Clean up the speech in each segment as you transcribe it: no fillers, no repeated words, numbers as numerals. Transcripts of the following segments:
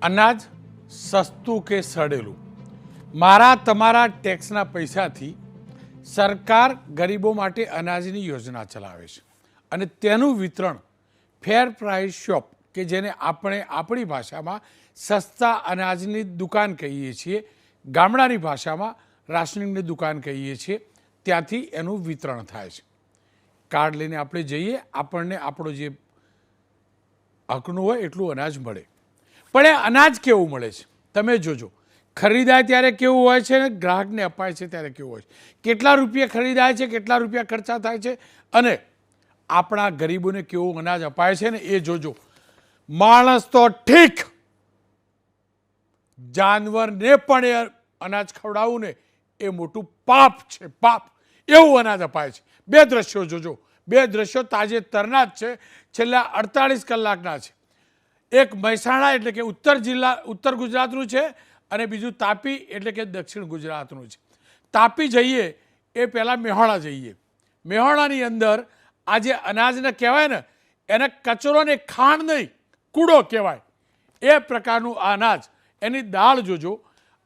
અનાજ સસ્તું કે સડેલું, મારા તમારા ટેક્સના પૈસાથી સરકાર ગરીબો માટે અનાજની યોજના ચલાવે છે અને તેનું વિતરણ ફેર પ્રાઇસ શોપ કે જેને આપણે આપણી ભાષામાં સસ્તા અનાજની દુકાન કહીએ છીએ, ગામડાની ભાષામાં રાશનિંગની દુકાન કહીએ છીએ, ત્યાંથી એનું વિતરણ થાય છે. કાર્ડ લઈને આપણે જઈએ, આપણને આપણો જે હકનું હોય એટલું અનાજ મળે. પણ એ અનાજ કેવું મળે છે તમે જોજો. ખરીદાય ત્યારે કેવું હોય છે ને ગ્રાહકને અપાય છે ત્યારે કેવું હોય છે, કેટલા રૂપિયા ખરીદાય છે, કેટલા રૂપિયા ખર્ચા થાય છે અને આપણા ગરીબોને કેવું અનાજ અપાય છે ને એ જોજો. માણસ તો ઠીક, જાનવરને પણ એ અનાજ ખવડાવવું ને એ મોટું પાપ છે, પાપ. એવું અનાજ અપાય છે. બે દ્રશ્યો જોજો, બે દ્રશ્યો તાજેતરના જ છે, છેલ્લા 48 કલાકના છે. એક મહેસાણા એટલે કે ઉત્તર ગુજરાતનું છે અને બીજું તાપી એટલે કે દક્ષિણ ગુજરાતનું છે. તાપી જઈએ એ પહેલાં મેહોણા જઈએ. મેહોણાની અંદર આ જે અનાજને કહેવાય ને એને કચરો ને ખાંડ નહીં, કૂડો કહેવાય. એ પ્રકારનું આ અનાજ, એની દાળ જોજો,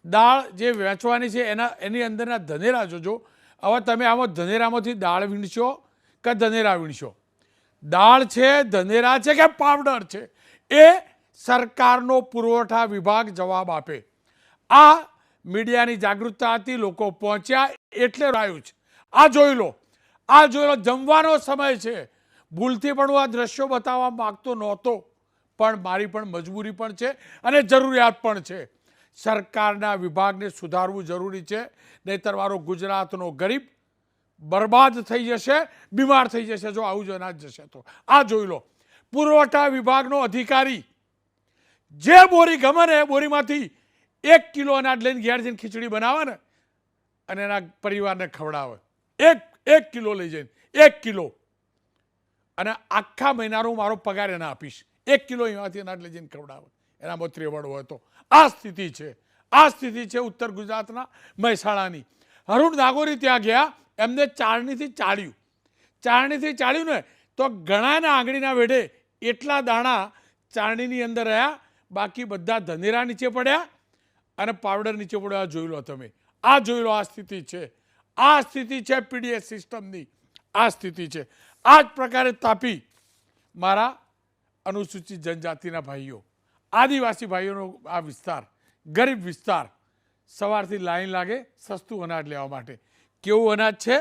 દાળ જે વેચવાની છે એની અંદરના ધનેરા જોજો. હવે તમે આમાં ધનેરામાંથી દાળ વીણશો કે ધનેરા વીણશો? દાળ છે, ધનેરા છે કે પાવડર છે? એ સરકારનો પુરવઠા વિભાગ જવાબ આપે. આ મીડિયાની જાગૃતતા હતી, લોકો પહોંચ્યા એટલે આવ્યું છે. આ જોઈ લો, આ જોઈ લો. જમવાનો સમય છે. ભૂલથી પણ હું આ દ્રશ્યો બતાવવા માગતો નહોતો, પણ મારી પણ મજબૂરી પણ છે અને જરૂરિયાત પણ છે. સરકારના વિભાગને સુધારવું જરૂરી છે, નહીંતર મારો ગુજરાતનો ગરીબ બરબાદ થઈ જશે, બીમાર થઈ જશે જો આવું જ અનાજ જશે તો. આ જોઈ લો, પુરવઠા વિભાગનો અધિકારી જે બોરી ગમે ને એ બોરીમાંથી 1 કિલો અનાજ લઈને ઘેર જઈને ખીચડી બનાવે ને અને એના પરિવારને ખવડાવે. એક કિલો લઈ જઈને 1 કિલો, અને આખા મહિનાનો મારો પગાર એને આપીશ. 1 કિલો એમાંથી અનાજ લઈ જઈને ખવડાવે, એનામાં ત્રેવડ હોય તો. આ સ્થિતિ છે, આ સ્થિતિ છે ઉત્તર ગુજરાતના મહેસાણાની. અરુણ નાગોરી ત્યાં ગયા, એમને ચાળણીથી ચાળ્યું ને તો ઘણાના આંગળીના વેઢે એટલા દાણા ચાળણીની અંદર રહ્યા, બાકી બધા ધનેરા નીચે પડ્યા અને પાવડર નીચે પડ્યા. જોઈ લો તમે, આ જોઈ લો. આ સ્થિતિ છે, આ સ્થિતિ છે પીડીએસ સિસ્ટમની. આ સ્થિતિ છે. આ જ પ્રકારે તાપી, મારા અનુસૂચિત જનજાતિના ભાઈઓ, આદિવાસી ભાઈઓનો આ વિસ્તાર, ગરીબ વિસ્તાર, સવારથી લાઈન લાગે સસ્તું અનાજ લેવા માટે. કેવું અનાજ છે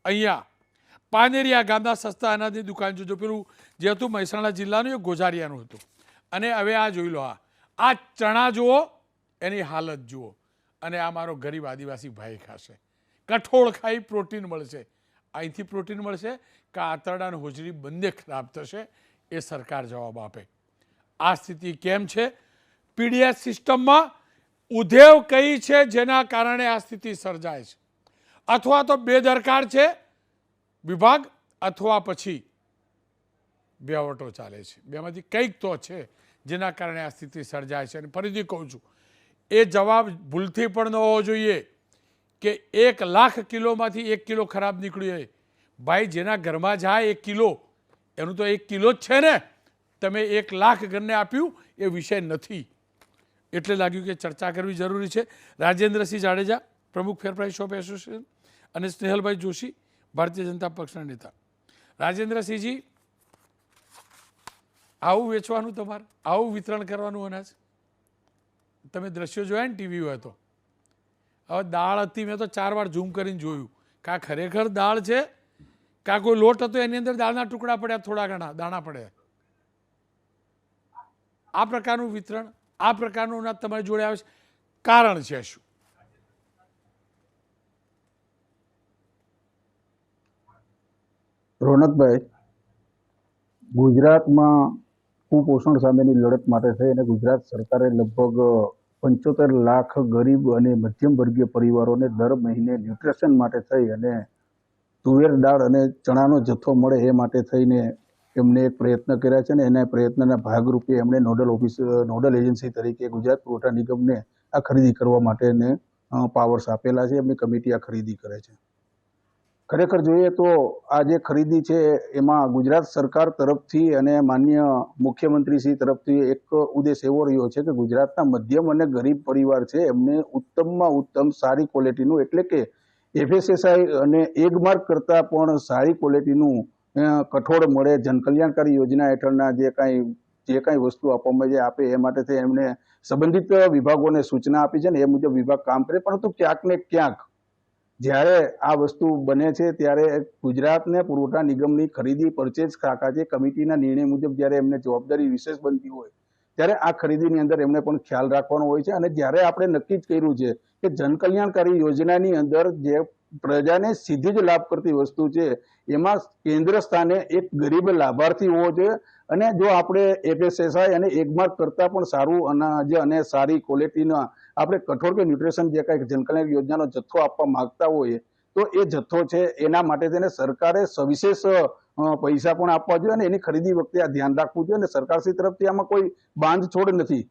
અહીંયા? પાનેરિયા ગામના સસ્તા અનાજની દુકાન જોજો. પેલું જે હતું મહેસાણા જિલ્લાનું, એ ગોઝારિયાનું હતું. અને હવે આ જોઈ લો, આ ચણા જુઓ, એની હાલત જુઓ. અને આ મારો ગરીબ આદિવાસી ભાઈ ખાશે. કઠોળ ખાઈ પ્રોટીન મળશે. અહીંથી પ્રોટીન મળશે કે આંતરડા અને હોજરી બંને ખરાબ થશે? એ સરકાર જવાબ આપે. આ સ્થિતિ કેમ છે? પીડીએસ સિસ્ટમમાં ઉધેવ કઈ છે જેના કારણે આ સ્થિતિ સર્જાય છે? અથવા તો બેદરકાર છે વિભાગ, અથવા પછી બેવટો ચાલે છે. બેમાંથી કંઈક તો છે જેના કારણે આ સ્થિતિ સર્જાય છે. અને ફરીથી કહું છું, એ જવાબ ભૂલથી પણ ન હોવો જોઈએ કે 1 લાખ કિલોમાંથી 1 કિલો ખરાબ નીકળ્યું. ભાઈ, જેના ઘરમાં જાય 1 કિલો, એનું તો 1 કિલો જ છે ને. તમે 1 લાખ ઘરને આપ્યું એ વિષય નથી. એટલે લાગ્યું કે ચર્ચા કરવી જરૂરી છે. રાજેન્દ્રસિંહ જાડેજા, પ્રમુખ ફેર પ્રાઇસ શોપ એસોસિએશન, અને સ્નેહલભાઈ જોશી, ભારતીય જનતા પક્ષના નેતા. રાજેન્દ્રસિંહજી, આવું વેચવાનું તમારે, આવું વિતરણ કરવાનું અનાજ? તમે દ્રશ્યો જોયા ને ટીવી હોય તો? હવે દાળ હતી, મેં તો 4 વાર ઝૂમ કરીને જોયું કે આ ખરેખર દાળ છે કે આ કોઈ લોટ હતો એની અંદર દાળના ટુકડા પડ્યા, થોડા ઘણા દાણા પડ્યા. આ પ્રકારનું વિતરણ, આ પ્રકારનું અનાજ તમારી જોડે આવે છે, કારણ છે શું? રોનકભાઈ, ગુજરાતમાં કુપોષણ સામેની લડત માટે થઈ અને ગુજરાત સરકારે લગભગ 75 લાખ ગરીબ અને મધ્યમ વર્ગીય પરિવારોને દર મહિને ન્યુટ્રિશન માટે થઈ અને તુવેર દાળ અને ચણાનો જથ્થો મળે એ માટે થઈને એમને એક પ્રયત્ન કર્યા છે. અને એના પ્રયત્નના ભાગરૂપે એમણે નોડલ એજન્સી તરીકે ગુજરાત પુરવઠા નિગમને આ ખરીદી કરવા માટેને પાવર્સ આપેલા છે. એમની કમિટી આ ખરીદી કરે છે. ખરેખર જોઈએ તો આ જે ખરીદી છે એમાં ગુજરાત સરકાર તરફથી અને માન્ય મુખ્યમંત્રીશ્રી તરફથી એક ઉદ્દેશ એવો રહ્યો છે કે ગુજરાતના મધ્યમ અને ગરીબ પરિવાર છે એમને ઉત્તમમાં ઉત્તમ સારી ક્વોલિટીનું એટલે કે FSSAI અને એક માર્ક કરતાં પણ સારી ક્વોલિટીનું કઠોળ મળે. જનકલ્યાણકારી યોજના હેઠળના જે કાંઈ વસ્તુ આપવામાં આપે એ માટે એમને સંબંધિત વિભાગોને સૂચના આપી છે ને એ મુજબ વિભાગ કામ કરે. પરંતુ ક્યાંક ને ક્યાંક જ્યારે આ વસ્તુ બને છે ત્યારે ગુજરાતને પુરવઠા નિગમની ખરીદી પરચેજ શાખા છે કમિટીના નિર્ણય મુજબ જ્યારે એમને જવાબદારી વિશેષ બનતી હોય ત્યારે આ ખરીદીની અંદર એમને પણ ખ્યાલ રાખવાનો હોય છે. અને જ્યારે આપણે નક્કી જ કર્યું છે કે જનકલ્યાણકારી યોજનાની અંદર જે પ્રજાને સીધી જ લાભ કરતી વસ્તુ છે એમાં કેન્દ્ર સ્થાને એક ગરીબ લાભાર્થી હોવો જોઈએ. અને જો આપણે FSSAI અને એક માર્ક કરતાં પણ સારું અનાજ અને સારી ક્વોલિટીના આપણે કઠોળ કે ન્યુટ્રિશન જે કાંઈક જનકલ્યાણ યોજનાનો જથ્થો આપવા માંગતા હોઈએ તો એ જથ્થો છે એના માટે તેને સરકારે સવિશેષ પૈસા પણ આપવા જોઈએ અને એની ખરીદી વખતે આ ધ્યાન રાખવું જોઈએ. અને સરકારશ્રી તરફથી આમાં કોઈ બાંધછોડ નથી.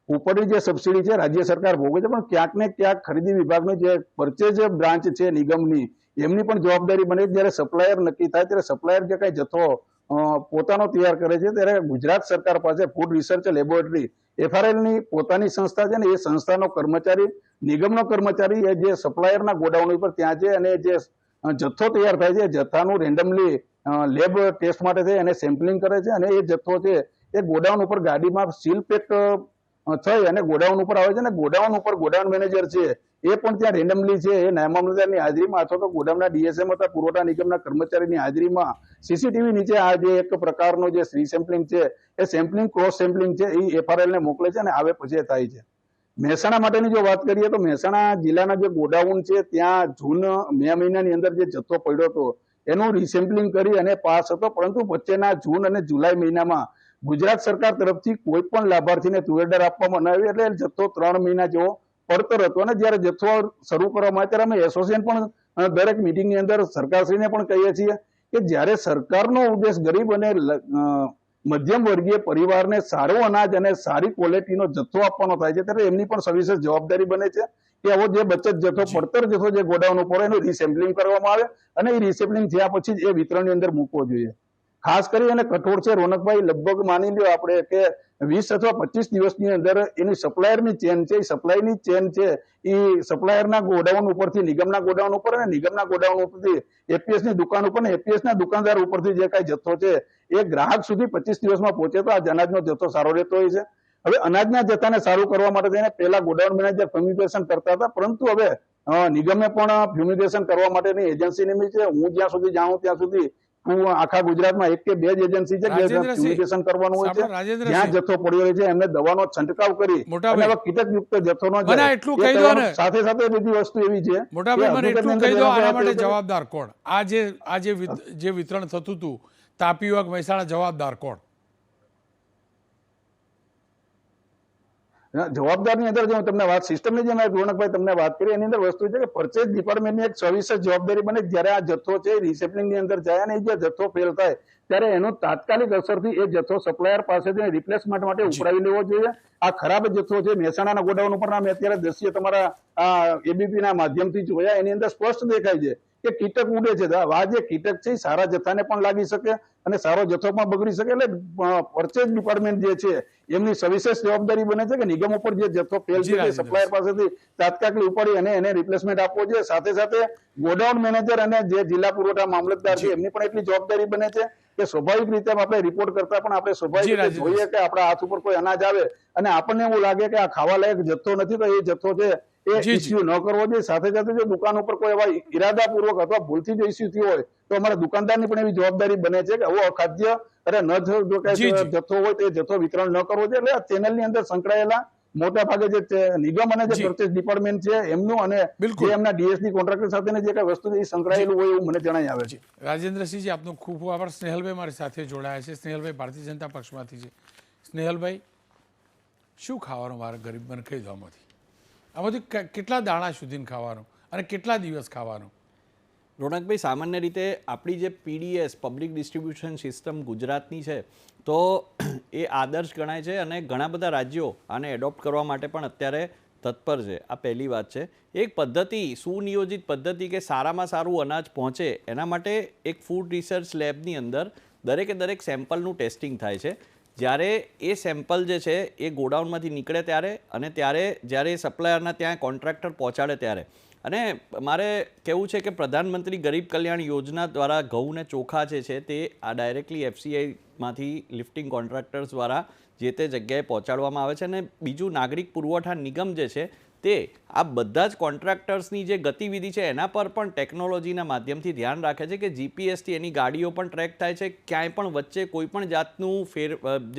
ઉપરની જે સબસિડી છે રાજ્ય સરકાર ભોગવે છે, પણ ક્યાંક ને ક્યાંક ખરીદી વિભાગની જે પરચેજ બ્રાન્ચ છે નિગમની એમની પણ જવાબદારી બને. જ્યારે સપ્લાયર નક્કી થાય ત્યારે સપ્લાયર જે કાંઈ જથ્થો પોતાનો તૈયાર કરે છે ત્યારે ગુજરાત સરકાર પાસે ફૂડ રિસર્ચ લેબોરેટરી FRL ની પોતાની સંસ્થા છે ને એ સંસ્થાનો કર્મચારી નિગમનો કર્મચારી એ જે સપ્લાયરના ગોડાઉન ઉપર ત્યાં છે અને જે જથ્થો તૈયાર થાય છે એ જથ્થાનું રેન્ડમલી લેબ ટેસ્ટ માટે છે એને સેમ્પલિંગ કરે છે અને એ જથ્થો છે એ ગોડાઉન ઉપર ગાડીમાં સીલ પેક થઈ અને ગોડાઉન ઉપર આવે છે. અને ગોડાઉન ઉપર ગોડાઉન મેનેજર છે એ પણ ત્યાં રેન્ડમલી છે એ નાયબ મામલતદારની હાજરીમાં અથવા તો ગોડાઉનના DSM અથવા પુરવઠા નિગમના કર્મચારીની હાજરીમાં CCTV નીચે આ જે એક પ્રકારનો જે રીસેમ્પલિંગ છે એ સેમ્પલિંગ ક્રોસ સેમ્પલિંગ છે એ FRL ને મોકલે છે અને આવે પછી થાય છે. મહેસાણા માટેની જો વાત કરીએ તો મહેસાણા જિલ્લાના જે ગોડાઉન છે ત્યાં મે મહિનાની અંદર જે જથ્થો પડ્યો હતો એનું રીસેમ્પલિંગ કરી અને પાસ હતો. પરંતુ વચ્ચેના જૂન અને જુલાઈ મહિનામાં ગુજરાત સરકાર તરફથી કોઈ પણ લાભાર્થીને તુવેરદાર આપવામાં ન આવી એટલે જથ્થો 3 મહિના જેવો પડતર હતો. અને જ્યારે જથ્થો શરૂ કરવામાં આવે ત્યારે અમે એસોસિએશન પણ દરેક મિટિંગની અંદર સરકારશ્રીને પણ કહીએ છીએ કે જ્યારે સરકારનો ઉદ્દેશ ગરીબ અને મધ્યમ વર્ગીય પરિવારને સારું અનાજ અને સારી ક્વોલિટીનો જથ્થો આપવાનો થાય છે ત્યારે એમની પણ સવિશેષ જવાબદારી બને છે કે આવો જે બચત જથ્થો પડતર જથ્થો જે ગોડાઉન ઉપર એનું રીસેમ્પલિંગ કરવામાં આવે અને એ રીસેમ્પલિંગ થયા પછી જ એ વિતરણની અંદર મૂકવો જોઈએ. ખાસ કરી અને કઠોળ છે રોનકભાઈ, લગભગ માની લ્યો આપણે કે 20 અથવા 25 દિવસની અંદર એની સપ્લાયરની ચેન છે, એ સપ્લાયની ચેન છે એ સપ્લાયરના ગોડાઉન ઉપરથી નિગમના ગોડાઉન ઉપર અને નિગમના ગોડાઉન ઉપરથી APS ની દુકાન ઉપર અને APS ના દુકાનદાર ઉપરથી જે કાંઈ જથ્થો છે એ ગ્રાહક સુધી 25 દિવસમાં પહોંચે તો આ અનાજનો જથ્થો સારો રહેતો હોય છે. હવે અનાજના જથ્થાને સારું કરવા માટે તેને પહેલા ગોડાઉન મેનેજર ફ્યુમિગેશન કરતા હતા, પરંતુ હવે નિગમે પણ ફ્યુમિગેશન કરવા માટેની એજન્સી નિમી છે. હું જ્યાં સુધી જાણું ત્યાં સુધી આખા ગુજરાતમાં એક કે બે જ એજન્સી છે કે ફ્યુમિગેશન કરવાનું હોય છે. જ્યાં જથ્થો પડ્યો હોય છે એમને દવાનો છંટકાવ કરી અને હવે કીટકયુક્ત જથ્થો નો જાય. સાથે સાથે બીજી વસ્તુ એવી છે મોટાભાઈ, મને એટલું કહી દો આના માટે જવાબદાર કોણ? આ જે વિતરણ થતું હતું તાપી વાગ મહેસાણા, જવાબદાર કોણ? જવાબદારની અંદર જો તમને વાત સિસ્ટમની જે મેં રોનકભાઈ તમને વાત કરી એની અંદર વસ્તુ છે કે પરચેજ ડિપાર્ટમેન્ટની એક સવિશેષ જવાબદારી બને જ્યારે આ જથ્થો છે રીસેમ્પલિંગ ની અંદર જાય અને જે જથ્થો ફેલ થાય ત્યારે એનો તાત્કાલિક અસરથી એ જથ્થો સપ્લાયર પાસેથી રિપ્લેસમેન્ટ માટે ઉપડાવી લેવો જોઈએ. આ ખરાબ જથ્થો છે મહેસાણાના ગોડાઉન ઉપરના મેં અત્યારે દ્રશ્ય તમારા ABP ના માધ્યમથી જોયા, એની અંદર સ્પષ્ટ દેખાય છે કે કીટક ઉડે છે. આ જે કીટક છે સારા જથ્થાને પણ લાગી શકે અને સારો જથ્થો પણ બગડી શકે. એટલે પરચેજ ડિપાર્ટમેન્ટ જે છે એમની સવિશેષ જવાબદારી બને છે કે નિગમ ઉપર જે જથ્થો ફેલ છે સપ્લાયર પાસેથી તાત્કાલિક ઉપાડી અને એને રિપ્લેસમેન્ટ આપવો જોઈએ. સાથે સાથે ગોડાઉન મેનેજર અને જે જિલ્લા પુરવઠા મામલતદાર છે એમની પણ એટલી જવાબદારી બને છે કે સ્વાભાવિક રીતે આપણે રિપોર્ટ કરતા પણ આપણે સ્વાભાવિક રીતે જોઈએ કે આપણા હાથ ઉપર કોઈ અનાજ આવે અને આપણને એવું લાગે કે આ ખાવા લાયક જથ્થો નથી તો એ જથ્થો છે એ ઇસ્યુ ન કરવો જોઈએ. સાથે સાથે જો દુકાન ઉપર કોઈ એવા ઈરાદાપૂર્વક અથવા ભૂલથી જો ઇસ્યુ થયો હોય તો અમારા દુકાનદારની પણ એવી જવાબદારી બને છે કે આવો અખાદ્ય ન જો કઈ જથ્થો હોય તો એ જથ્થો વિતરણ ન કરવો જોઈએ. એટલે આ ચેનલની અંદર સંકળાયેલા મોટા ભાગે જે નિગમ અને જે પરચેજ ડિપાર્ટમેન્ટ છે એમનું અને જે એમના DSD કોન્ટ્રાક્ટર સાથેની જે કઈ વસ્તુ સંકળાયેલું હોય એવું મને જણાઈ આવે છે. રાજેન્દ્રસિંહજી, આપનો ખૂબ ખૂબ આભાર. સ્નેહલભાઈ મારી સાથે જોડાયા છે. સ્નેહલભાઈ ભારતીય જનતા પક્ષમાંથી છે. સ્નેહલભાઈ, શું ખાવાનું મારે ગરીબ મને કહી દો આમાંથી કેટલા દાણા સુધી ખાવાનું અને કેટલા દિવસ ખાવાનું? રોનકભાઈ, સામાન્ય રીતે આપણી જે PDS પબ્લિક ડિસ્ટ્રીબ્યુશન સિસ્ટમ ગુજરાતની છે તો એ આદર્શ ગણાય છે અને ઘણા બધા રાજ્યો આને એડોપ્ટ કરવા માટે પણ અત્યારે તત્પર છે, આ પહેલી વાત છે. એક પદ્ધતિ, સુનિયોજિત પદ્ધતિ કે સારામાં સારું અનાજ પહોંચે એના માટે એક ફૂડ રિસર્ચ લેબની અંદર દરેક સેમ્પલનું ટેસ્ટિંગ થાય છે. જ્યારે એ સેમ્પલ જે છે એ ગોડાઉનમાંથી નીકળે ત્યારે અને જ્યારે સપ્લાયરના ત્યાં કોન્ટ્રાક્ટર પહોંચાડે ત્યારે. અને મારે કહેવું છે કે પ્રધાનમંત્રી ગરીબ કલ્યાણ યોજના દ્વારા ઘઉં ને ચોખા જે છે તે આ ડાયરેક્ટલી FCIમાંથી લિફ્ટિંગ કોન્ટ્રાક્ટર્સ દ્વારા જે તે જગ્યાએ પહોંચાડવામાં આવે છે. અને બીજું, નાગરિક પુરવઠા નિગમ જે છે તે આ બધા જ કોન્ટ્રાક્ટર્સની જે ગતિવિધિ છે એના પર પણ ટેકનોલોજીના માધ્યમથી ધ્યાન રાખે છે કે GPSથી એની ગાડીઓ પણ ટ્રેક થાય છે, ક્યાંય પણ વચ્ચે કોઈ પણ જાતનું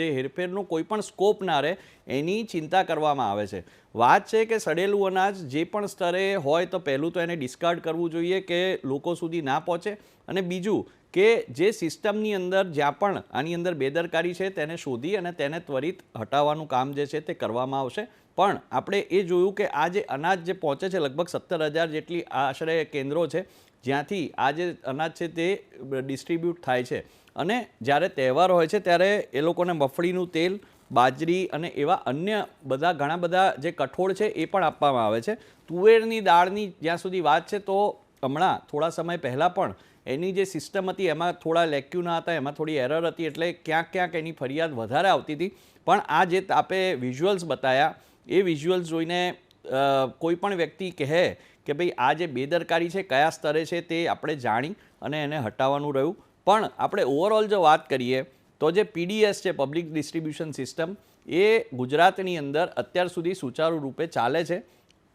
જે હેરફેરનો કોઈ પણ સ્કોપ ના રહે એની ચિંતા કરવામાં આવે છે. વાત છે કે સડેલું અનાજ જે પણ સ્તરે હોય તો પહેલું તો એને ડિસ્કાર્ડ કરવું જોઈએ કે લોકો સુધી ના પહોંચે. અને બીજું કે જે સિસ્ટમની અંદર જ્યાં પણ આની અંદર બેદરકારી છે તેને શોધી અને તેને ત્વરિત હટાવવાનું કામ જે છે તે કરવામાં આવશે. પણ આપણે એ જોયું કે આ જે અનાજ જે પહોંચે છે લગભગ 17,000 જેટલી આશરે કેન્દ્રો છે જ્યાંથી આ જે અનાજ છે તે ડિસ્ટ્રીબ્યુટ થાય છે. અને જ્યારે તહેવાર હોય છે ત્યારે એ લોકોને મગફળીનું તેલ, બાજરી અને એવા અન્ય ઘણા બધા જે કઠોળ છે એ પણ આપવામાં આવે છે. તુવેરની દાળની જ્યાં સુધી વાત છે તો હમણાં થોડા સમય પહેલાં પણ એની જે સિસ્ટમ હતી એમાં થોડા લેક્યુના હતા, એમાં થોડી એરર હતી, એટલે ક્યાંક એની ફરિયાદ વધારે આવતી હતી. પણ આ જે આપે વિઝ્યુઅલ્સ બતાવ્યા એ વિઝ્યુઅલ્સ જોઈને કોઈ પણ વ્યક્તિ કહે કે ભાઈ આ જે બેદરકારી છે કયા સ્તરે છે તે આપણે જાણી અને એને હટાવવાનું રહ્યું. પણ આપણે ઓવરઓલ જો વાત કરીએ તો જે PDS છે, પબ્લિક ડિસ્ટ્રીબ્યુશન સિસ્ટમ, એ ગુજરાતની અંદર અત્યાર સુધી સુચારુ રૂપે ચાલે છે.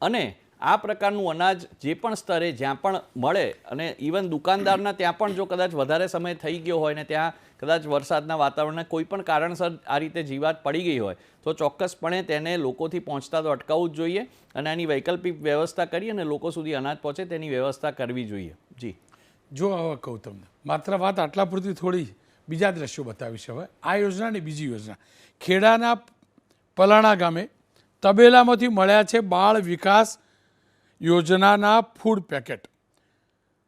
અને આ પ્રકારનું અનાજ જે પણ સ્તરે જ્યાં પણ મળે, અને ઇવન દુકાનદારના ત્યાં પણ જો કદાચ વધારે સમય થઈ ગયો હોય ને ત્યાં કદાચ વરસાદના વાતાવરણના કોઈ પણ કારણસર આ રીતે જીવાત પડી ગઈ હોય તો ચોક્કસપણે તેને લોકોથી પહોંચતા તો અટકાવવું જ જોઈએ અને આની વૈકલ્પિક વ્યવસ્થા કરી અને લોકો સુધી અનાજ પહોંચે તેની વ્યવસ્થા કરવી જોઈએ. જી જો હવે કહું તમને, માત્ર વાત આટલા પૂરતી થોડી બીજા દ્રશ્યો બતાવીશ. હવે આ યોજનાની બીજી યોજના, ખેડાના પલાણા ગામે તબેલામાંથી મળ્યા છે બાળ વિકાસ યોજનાના ફૂડ પેકેટ.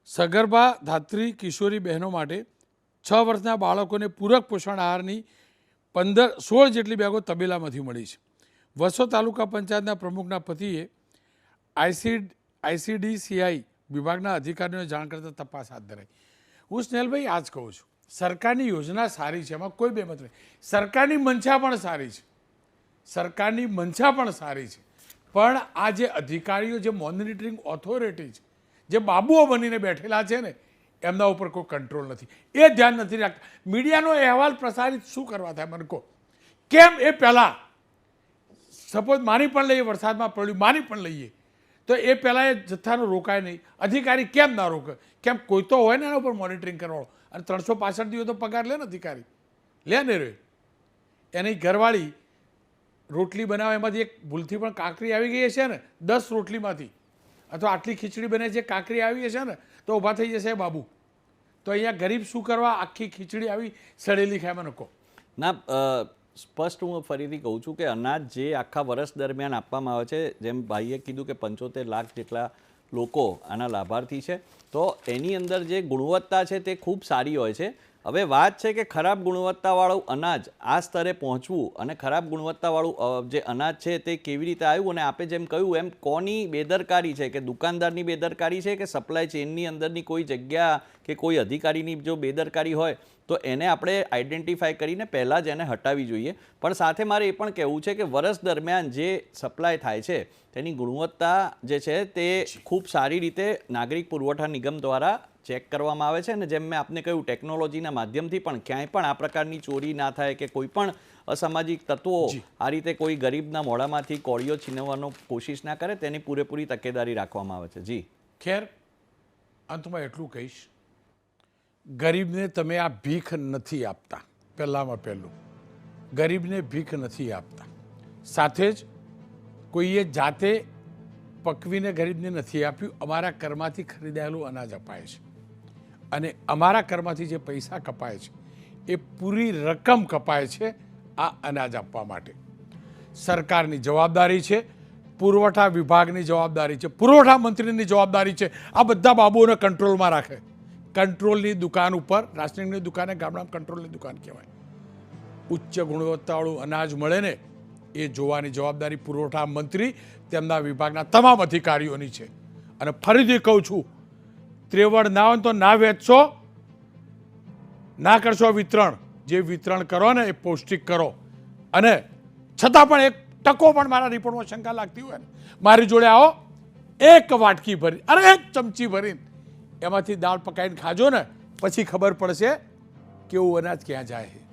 સગર્ભા ધાત્રી કિશોરી બહેનો માટે 6 વર્ષના બાળકોને પૂરક પોષણ આહારની 16 જેટલી બેગો તબેલામાંથી મળી છે. વસો તાલુકા પંચાયતના પ્રમુખના પતિએ ICDCI વિભાગના અધિકારીઓને જાણ કરતા તપાસ હાથ ધરાઈ. હું સ્નેહલભાઈ આ જ કહું છું, સરકારની યોજના સારી છે, એમાં કોઈ બેમત નહીં. સરકારની મંશા પણ સારી છે, સરકારની મંશા પણ સારી છે. પણ આ જે અધિકારીઓ, જે મોનિટરિંગ ઓથોરિટી છે, જે બાબુઓ બનીને બેઠેલા છે ને, એમના ઉપર કોઈ કંટ્રોલ નથી. એ ધ્યાન નથી રાખતા. મીડિયાનો અહેવાલ પ્રસારિત શું કરવા થાય મને કહો? કેમ એ પહેલાં સપોઝ માની પણ લઈએ, વરસાદમાં પડ્યું, માની પણ લઈએ, તો એ પહેલાં એ જથ્થાનો રોકાય નહીં. અધિકારી કેમ ના રોકે? કેમ કોઈ તો હોય ને એના ઉપર મોનિટરિંગ કરવાનો. અને 365 દિવસ તો પગાર લે ને અધિકારી, લે ને રે. એની ઘરવાળી રોટલી બનાવે, એમાંથી એક ભૂલથી પણ કાંકરી આવી ગઈ હશે ને 10 રોટલીમાંથી, અથવા આટલી ખીચડી બને છે કાંકરી આવી હશે ને તો ઊભા થઈ જશે બાબુ. તો અહીંયા ગરીબ શું કરવા આખી ખીચડી આવી સડેલી ખાય મને કહો? ના, સ્પષ્ટ હું ફરીથી કહું છું કે અનાજ જે આખા વર્ષ દરમિયાન આપવામાં આવે છે, જેમ ભાઈએ કીધું કે 75 લાખ જેટલા લોકો આના લાભાર્થી છે, તો એની અંદર જે ગુણવત્તા છે તે ખૂબ સારી હોય છે. હવે વાત છે કે ખરાબ ગુણવત્તાવાળું અનાજ આ સ્તરે પહોંચવું અને ખરાબ ગુણવત્તાવાળું જે અનાજ છે તે કેવી રીતે આવ્યું, અને આપે જેમ કહ્યું એમ કોની બેદરકારી છે, કે દુકાનદારની બેદરકારી છે કે સપ્લાય ચેઇનની અંદરની કોઈ જગ્યા કે કોઈ અધિકારીની જો બેદરકારી હોય તો એને આપણે આઈડેન્ટિફાઈ કરીને પહેલાં જ એને હટાવવી જોઈએ. પણ સાથે મારે એ પણ કહેવું છે કે વર્ષ દરમિયાન જે સપ્લાય થાય છે તેની ગુણવત્તા જે છે તે ખૂબ સારી રીતે નાગરિક પુરવઠા નિગમ દ્વારા ચેક કરવામાં આવે છે. અને જેમ મેં આપને કહ્યું, ટેકનોલોજીના માધ્યમથી પણ ક્યાંય પણ આ પ્રકારની ચોરી ના થાય કે કોઈ પણ અસામાજિક તત્વો આ રીતે કોઈ ગરીબના મોઢામાંથી કોળીઓ છીનવવાનો કોશિશ ના કરે, તેની પૂરેપૂરી તકેદારી રાખવામાં આવે છે. જી ખેર, અંતમાં એટલું કહીશ, ગરીબને તમે આ ભીખ નથી આપતા. પહેલામાં પહેલું, ગરીબને ભીખ નથી આપતા. સાથે જ કોઈએ જાતે પકવીને ગરીબને નથી આપ્યું. અમારા કરમાંથી ખરીદાયેલું અનાજ અપાય છે, અને અમારા કરમાંથી જે પૈસા કપાય છે એ પૂરી રકમ કપાય છે આ અનાજ આપવા માટે. સરકારની જવાબદારી છે, પુરવઠા વિભાગની જવાબદારી છે, પુરવઠા મંત્રીની જવાબદારી છે આ બધા બાબુઓને કંટ્રોલમાં રાખે. કંટ્રોલની દુકાન ઉપર, રાશનિંગની દુકાને ગામડામાં કંટ્રોલની દુકાન કહેવાય. ઉચ્ચ ગુણવત્તાવાળું અનાજ મળે ને એ જોવાની જવાબદારી પુરવઠા મંત્રી તેમના વિભાગના તમામ અધિકારીઓની છે. અને ફરીથી કહું છું, ત્રેવડ ના હોય તો ના વેચશો, ના કરશો વિતરણ. જે વિતરણ કરો ને એ પૌષ્ટિક કરો. અને છતાં પણ એક ટકો પણ મારા રિપોર્ટમાં શંકા લાગતી હોય ને, મારી જોડે આવો, એક વાટકી ભરી અરે એક ચમચી ભરીને એમાંથી દાળ પકાવીને ખાજો ને, પછી ખબર પડશે કેવું અનાજ ક્યાં જાય.